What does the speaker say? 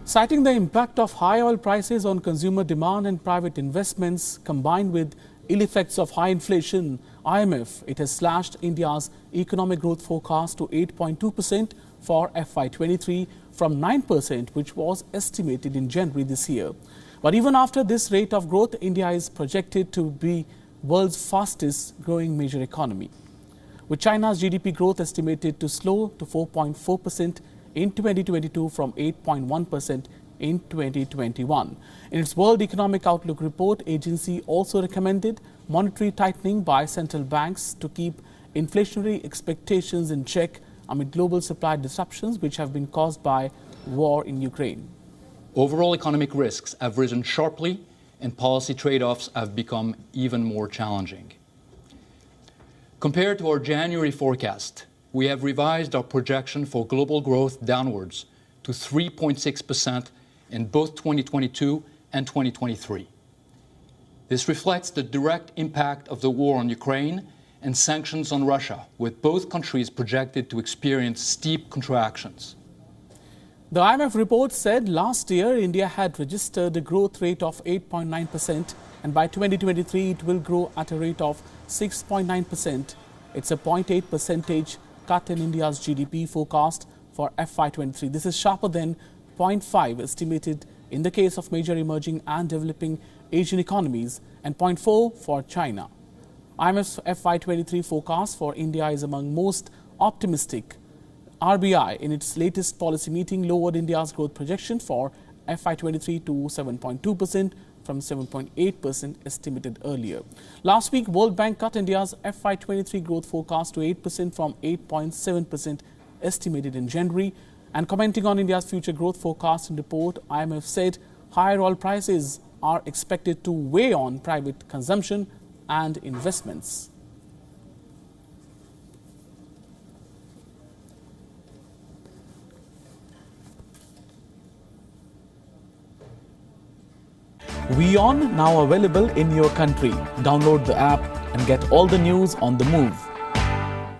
Citing the impact of high oil prices on consumer demand and private investments combined with ill effects of high inflation, IMF, it has slashed India's economic growth forecast to 8.2% for FY23 from 9%, which was estimated in January this year. But even after this rate of growth, India is projected to be world's fastest growing major economy, with China's GDP growth estimated to slow to 4.4% in 2022 from 8.1% in 2021. In its World Economic Outlook report, agency also recommended monetary tightening by central banks to keep inflationary expectations in check amid global supply disruptions which have been caused by war in Ukraine. Overall economic risks have risen sharply and policy trade-offs have become even more challenging. Compared to our January forecast, we have revised our projection for global growth downwards to 3.6% in both 2022 and 2023. This reflects the direct impact of the war on Ukraine and sanctions on Russia, with both countries projected to experience steep contractions. The IMF report said last year India had registered a growth rate of 8.9% and by 2023 it will grow at a rate of 6.9%. It's a 0.8 percentage cut in India's GDP forecast for FY23. This is sharper than 0.5 estimated in the case of major emerging and developing Asian economies and 0.4 for China. IMF's FY23 forecast for India is among most optimistic. RBI, in its latest policy meeting, lowered India's growth projection for FY23 to 7.2% from 7.8% estimated earlier. Last week, World Bank cut India's FY23 growth forecast to 8% from 8.7% estimated in January. And commenting on India's future growth forecast and report, IMF said higher oil prices are expected to weigh on private consumption and investments. WION now available in your country. Download the app and get all the news on the move.